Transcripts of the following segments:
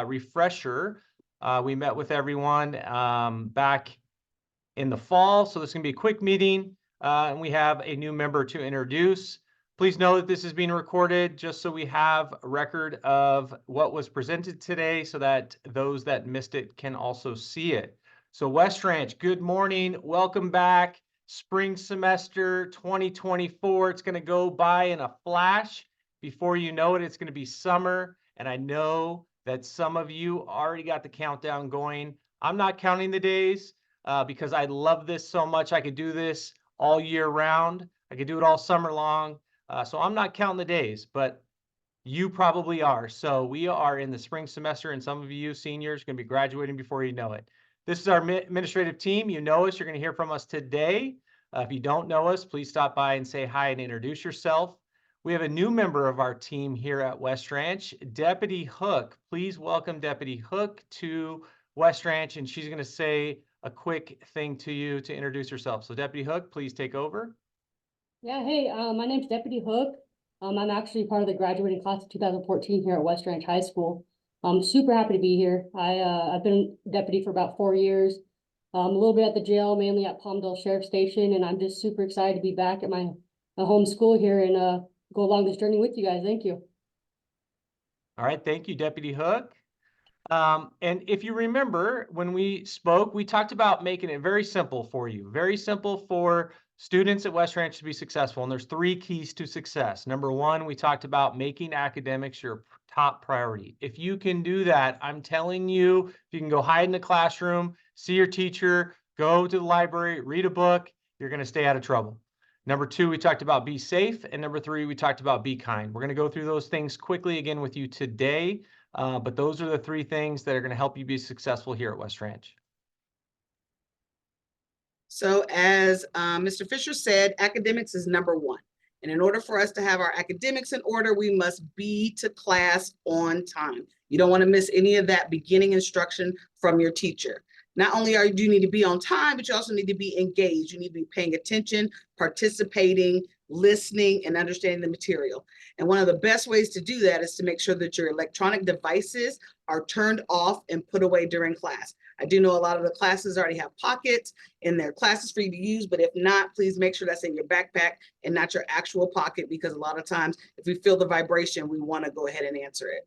refresher. We met with everyone back in the fall, so this is going to be a quick meeting, and we have a new member to introduce. Please know that this is being recorded just so we have a record of what was presented today so that those that missed it can also see it. So West Ranch, good morning. Welcome back. Spring semester 2024. It's going to go by in a flash. Before you know it, it's going to be summer. And I know that some of you already got the countdown going. I'm not counting the days because I love this so much. I could do this all year round. I could do it all summer long. So I'm not counting the days, but you probably are. So we are in the spring semester, and some of you seniors are going to be graduating before you know it. This is our administrative team. You know us. You're going to hear from us today. If you don't know us, please stop by and say hi and introduce yourself. We have a new member of our team here at West Ranch, Deputy Hook. Please welcome Deputy Hook to West Ranch, and she's going to say a quick thing to you to introduce herself. So Deputy Hook, please take over. Yeah, hey, my name's Deputy Hook. I'm actually part of the graduating class of 2014 here at West Ranch High School. I'm super happy to be here. I've been deputy for about 4 years, a little bit at the jail, mainly at Palmdale Sheriff Station, and I'm just super excited to be back at my home school here and go along this journey with you guys. Thank you. All right, thank you, Deputy Hook. And if you remember, when we spoke, we talked about making it very simple for you, very simple for students at West Ranch to be successful. And there's 3 keys to success. Number 1, we talked about making academics your top priority. If you can do that, I'm telling you, if you can go hide in the classroom, see your teacher, go to the library, read a book, you're going to stay out of trouble. Number 2, we talked about be safe. And number 3, we talked about be kind. We're going to go through those things quickly again with you today. But those are the 3 things that are going to help you be successful here at West Ranch. So as Mr. Fisher said, academics is number 1. And in order for us to have our academics in order, we must be to class on time. You don't want to miss any of that beginning instruction from your teacher. Not only do you need to be on time, but you also need to be engaged. You need to be paying attention, participating, listening, and understanding the material. And one of the best ways to do that is to make sure that your electronic devices are turned off and put away during class. I do know a lot of the classes already have pockets in their classes for you to use, but if not, please make sure that's in your backpack and not your actual pocket, because a lot of times if we feel the vibration, we want to go ahead and answer it.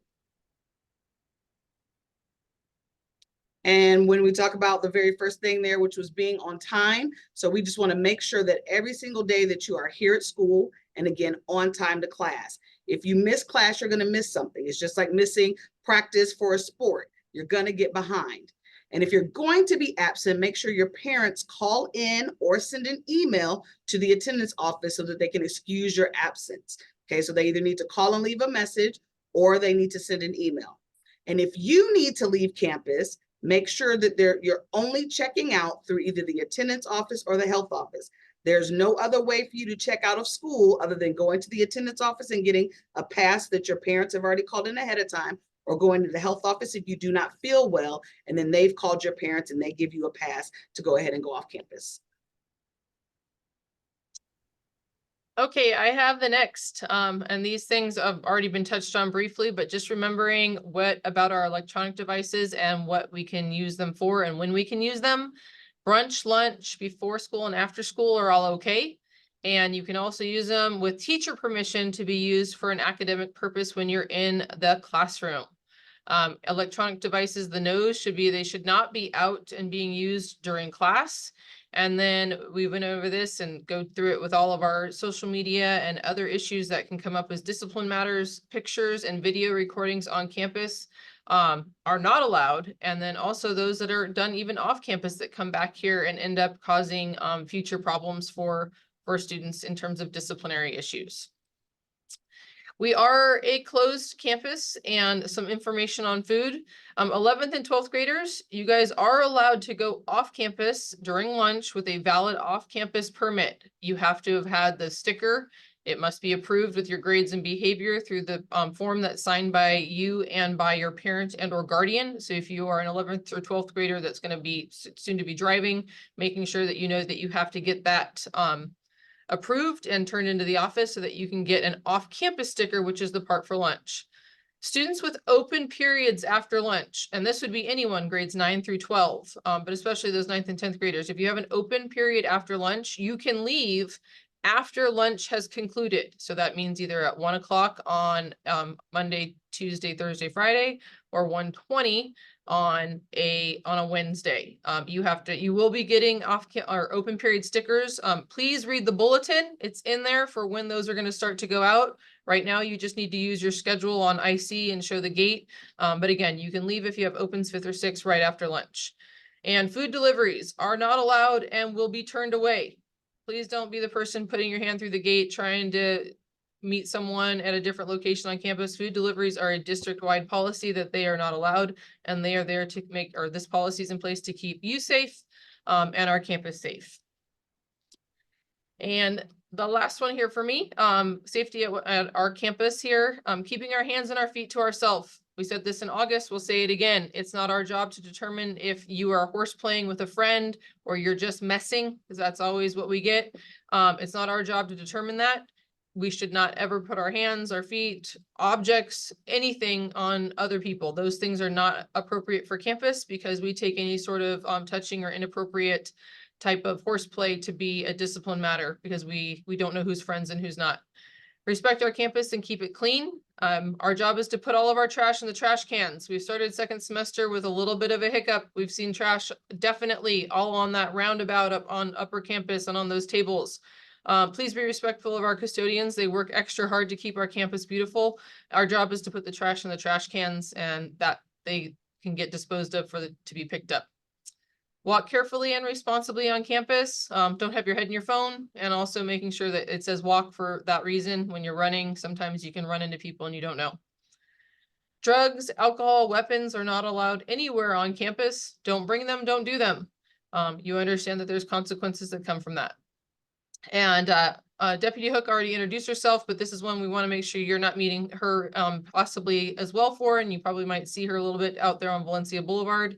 And when we talk about the very first thing there, which was being on time, so we just want to make sure that every single day that you are here at school, and again, on time to class. If you miss class, you're going to miss something. It's just like missing practice for a sport. You're going to get behind. And if you're going to be absent, make sure your parents call in or send an email to the attendance office so that they can excuse your absence. Okay, so they either need to call and leave a message or they need to send an email. And if you need to leave campus, make sure that you're only checking out through either the attendance office or the health office. There's no other way for you to check out of school other than going to the attendance office and getting a pass that your parents have already called in ahead of time, or going to the health office if you do not feel well, and then they've called your parents and they give you a pass to go ahead and go off campus. Okay, I have the next, and these things have already been touched on briefly, but just remembering what about our electronic devices and what we can use them for and when we can use them. Brunch, lunch, before school and after school are all okay. And you can also use them with teacher permission to be used for an academic purpose when you're in the classroom. Electronic devices, they should not be out and being used during class. And then we went over this and go through it with all of our social media and other issues that can come up as discipline matters. Pictures and video recordings on campus are not allowed. And then also those that are done even off campus that come back here and end up causing future problems for students in terms of disciplinary issues. We are a closed campus, and some information on food. 11th and 12th graders, you guys are allowed to go off campus during lunch with a valid off-campus permit. You have to have had the sticker. It must be approved with your grades and behavior through the form that's signed by you and by your parent and or guardian. So if you are an 11th or 12th grader that's going to be soon to be driving, making sure that you know that you have to get that approved and turned into the office so that you can get an off-campus sticker, which is the part for lunch. Students with open periods after lunch, and this would be anyone grades 9 through 12, but especially those 9th and 10th graders. If you have an open period after lunch, you can leave after lunch has concluded. So that means either at 1 o'clock on Monday, Tuesday, Thursday, Friday, or 1:20 on a Wednesday. You will be getting or open period stickers. Please read the bulletin. It's in there for when those are going to start to go out. Right now, you just need to use your schedule on IC and show the gate. But again, you can leave if you have opens 5th or 6th right after lunch. And food deliveries are not allowed and will be turned away. Please don't be the person putting your hand through the gate trying to meet someone at a different location on campus. Food deliveries are a district-wide policy that they are not allowed, and they are there to this policy is in place to keep you safe and our campus safe. And the last one here for me, safety at our campus here, keeping our hands and our feet to ourselves. We said this in August, we'll say it again. It's not our job to determine if you are horse playing with a friend or you're just messing, because that's always what we get. It's not our job to determine that. We should not ever put our hands, our feet, objects, anything on other people. Those things are not appropriate for campus because we take any sort of touching or inappropriate type of horseplay to be a discipline matter because we don't know who's friends and who's not. Respect our campus and keep it clean. Our job is to put all of our trash in the trash cans. We've started second semester with a little bit of a hiccup. We've seen trash definitely all on that roundabout up on upper campus and on those tables. Please be respectful of our custodians. They work extra hard to keep our campus beautiful. Our job is to put the trash in the trash cans and that they can get disposed of to be picked up. Walk carefully and responsibly on campus. Don't have your head in your phone, and also making sure that it says walk for that reason. When you're running, sometimes you can run into people and you don't know. Drugs, alcohol, weapons are not allowed anywhere on campus. Don't bring them, don't do them. You understand that there's consequences that come from that. And Deputy Hook already introduced herself, but this is one we want to make sure you're not meeting her possibly as well for, and you probably might see her a little bit out there on Valencia Boulevard.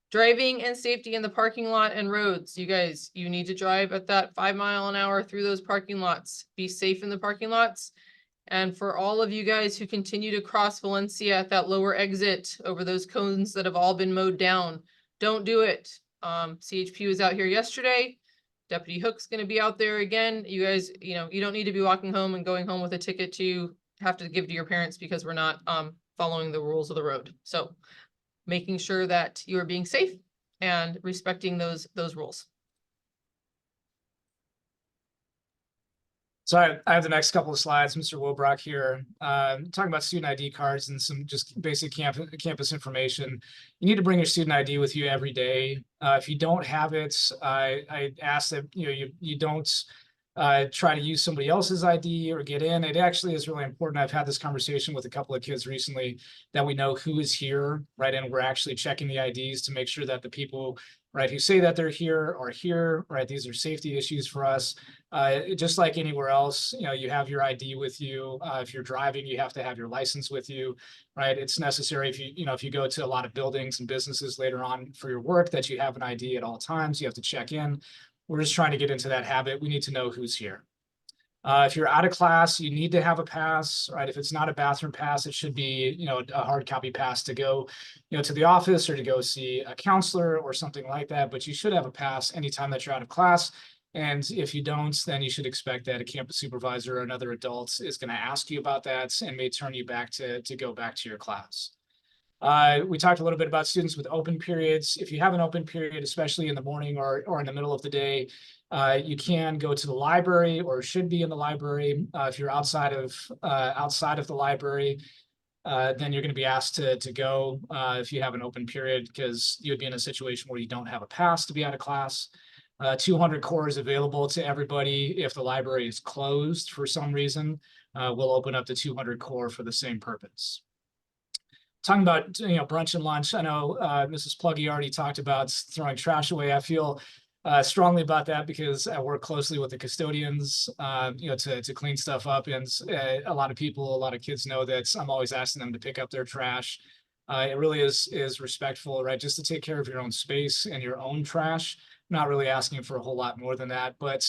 Driving and safety in the parking lot and roads. You guys, you need to drive at that 5 miles an hour through those parking lots. Be safe in the parking lots. And for all of you guys who continue to cross Valencia at that lower exit over those cones that have all been mowed down, don't do it. CHP was out here yesterday. Deputy Hook's going to be out there again. You guys, you don't need to be walking home and going home with a ticket to have to give to your parents because we're not following the rules of the road. So making sure that you are being safe and respecting those rules. So I have the next couple of slides, Mr. Wilbrock here, talking about student ID cards and some just basic campus information. You need to bring your student ID with you every day. If you don't have it, I ask that you don't try to use somebody else's ID or get in. It actually is really important. I've had this conversation with a couple of kids recently that we know who is here, right? And we're actually checking the IDs to make sure that the people, right, who say that they're here are here, right? These are safety issues for us. Just like anywhere else, you have your ID with you. If you're driving, you have to have your license with you, right? It's necessary if you go to a lot of buildings and businesses later on for your work that you have an ID at all times. You have to check in. We're just trying to get into that habit. We need to know who's here. If you're out of class, you need to have a pass, right? If it's not a bathroom pass, it should be, a hard copy pass to go, to the office or to go see a counselor or something like that. But you should have a pass anytime that you're out of class. And if you don't, then you should expect that a campus supervisor or another adult is going to ask you about that and may turn you back to go back to your class. We talked a little bit about students with open periods. If you have an open period, especially in the morning or in the middle of the day, you can go to the library or should be in the library. If you're outside of the library, then you're going to be asked to go if you have an open period because you would be in a situation where you don't have a pass to be out of class. 200 core is available to everybody. If the library is closed for some reason, we'll open up the 200 core for the same purpose. Talking about brunch and lunch, I know Mrs. Pluggy already talked about throwing trash away. I feel strongly about that because I work closely with the custodians, to clean stuff up, and a lot of kids know that I'm always asking them to pick up their trash. It really is respectful, right? Just to take care of your own space and your own trash. I'm not really asking for a whole lot more than that, but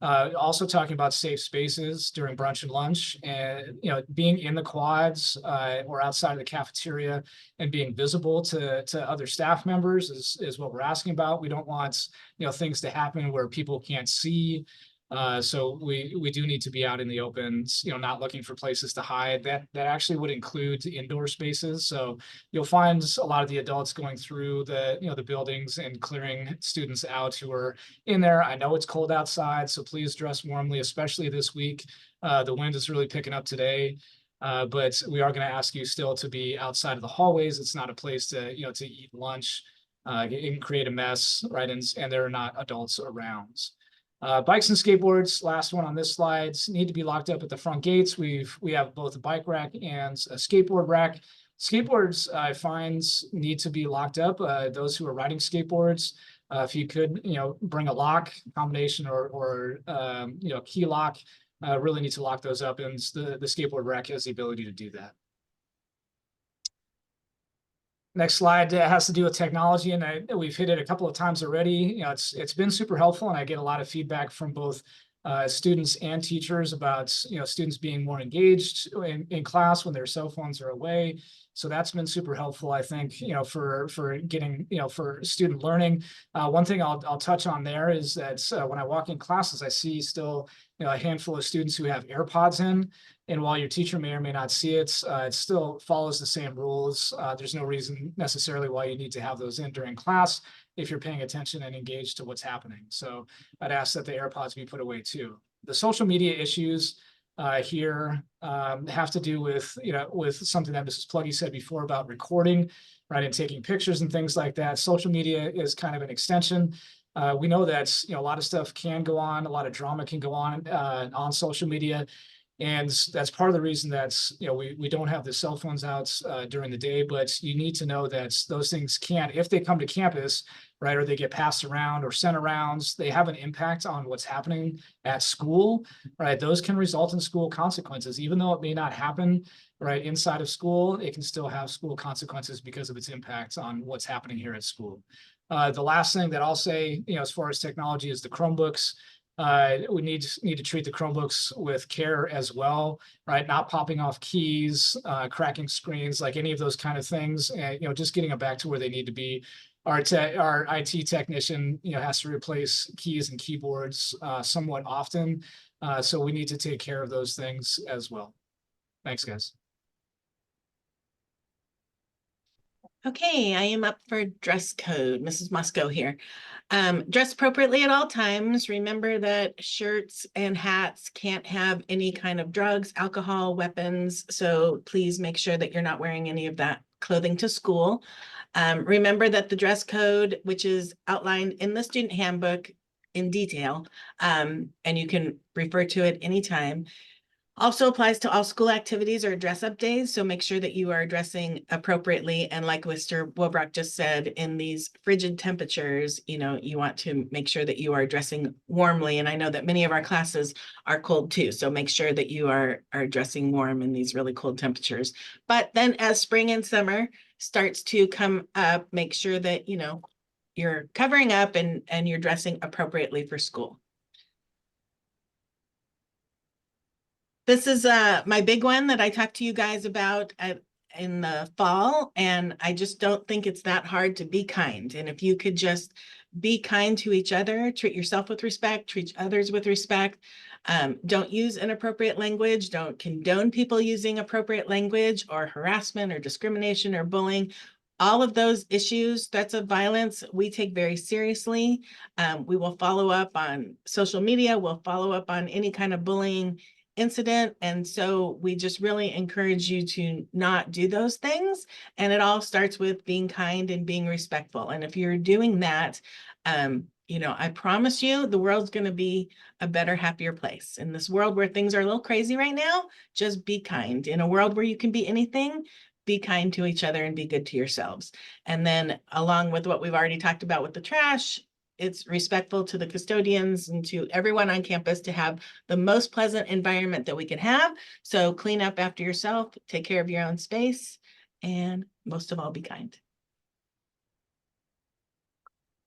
Also talking about safe spaces during brunch and lunch, and being in the quads or outside of the cafeteria and being visible to other staff members is what we're asking about. We don't want things to happen where people can't see. So we do need to be out in the open, not looking for places to hide. That actually would include indoor spaces. So you'll find a lot of the adults going through the buildings and clearing students out who are in there. I know it's cold outside, so please dress warmly, especially this week. The wind is really picking up today. But we are going to ask you still to be outside of the hallways. It's not a place to eat lunch. It can create a mess, right? And there are not adults around. Bikes and skateboards, last one on this slide, need to be locked up at the front gates. We have both a bike rack and a skateboard rack. Skateboards, I find, need to be locked up. Those who are riding skateboards, if you could, bring a lock combination or key lock, really need to lock those up, and the skateboard rack has the ability to do that. Next slide has to do with technology, and we've hit it a couple of times already. It's been super helpful, and I get a lot of feedback from both students and teachers about students being more engaged in class when their cell phones are away. So that's been super helpful, I think, for getting for student learning. One thing I'll touch on there is that when I walk in classes, I see still a handful of students who have AirPods in. And while your teacher may or may not see it, it still follows the same rules. There's no reason necessarily why you need to have those in during class if you're paying attention and engaged to what's happening. So I'd ask that the AirPods be put away too. The social media issues here have to do with, with something that Mrs. Pluggy said before about recording, right, and taking pictures and things like that. Social media is kind of an extension. We know that, a lot of stuff can go on, a lot of drama can go on social media. And that's part of the reason that we don't have the cell phones out during the day, but you need to know that those things can, if they come to campus, right, or they get passed around or sent around, they have an impact on what's happening at school, right? Those can result in school consequences, even though it may not happen right inside of school. It can still have school consequences because of its impact on what's happening here at school. The last thing that I'll say, as far as technology, is the Chromebooks. We need to treat the Chromebooks with care as well, right? Not popping off keys, cracking screens, like any of those kind of things, and just getting them back to where they need to be. Our IT technician, has to replace keys and keyboards somewhat often, so we need to take care of those things as well. Thanks, guys. Okay, I am up for dress code. Mrs. Musco here. Dress appropriately at all times. Remember that shirts and hats can't have any kind of drugs, alcohol, weapons. So please make sure that you're not wearing any of that clothing to school. Remember that the dress code, which is outlined in the student handbook in detail, and you can refer to it anytime, also applies to all school activities or dress-up days. So make sure that you are dressing appropriately. And like Mr. Wilbrock just said, in these frigid temperatures, you want to make sure that you are dressing warmly. And I know that many of our classes are cold too. So make sure that you are dressing warm in these really cold temperatures. But then as spring and summer starts to come up, make sure that, you're covering up and you're dressing appropriately for school. This is my big one that I talked to you guys about in the fall, and I just don't think it's that hard to be kind. And if you could just be kind to each other, treat yourself with respect, treat others with respect. Don't use inappropriate language. Don't condone people using appropriate language or harassment or discrimination or bullying. All of those issues, threats of violence, we take very seriously. We will follow up on social media. We'll follow up on any kind of bullying incident. And so we just really encourage you to not do those things. And it all starts with being kind and being respectful. And if you're doing that, I promise you the world's going to be a better, happier place. In this world where things are a little crazy right now, just be kind. In a world where you can be anything, be kind to each other and be good to yourselves. And then along with what we've already talked about with the trash, it's respectful to the custodians and to everyone on campus to have the most pleasant environment that we can have. So clean up after yourself, take care of your own space, and most of all, be kind.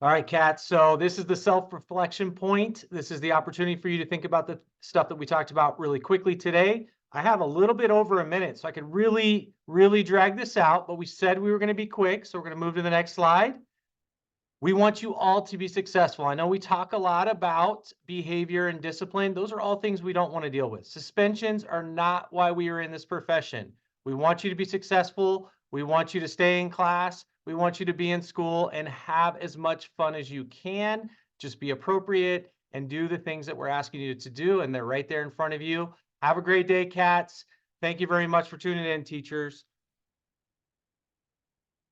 All right, Kat, so this is the self-reflection point. This is the opportunity for you to think about the stuff that we talked about really quickly today. I have a little bit over a minute, so I could really, really drag this out, but we said we were going to be quick, so we're going to move to the next slide. We want you all to be successful. I know we talk a lot about behavior and discipline. Those are all things we don't want to deal with. Suspensions are not why we are in this profession. We want you to be successful. We want you to stay in class. We want you to be in school and have as much fun as you can. Just be appropriate and do the things that we're asking you to do, and they're right there in front of you. Have a great day, Cats. Thank you very much for tuning in, teachers.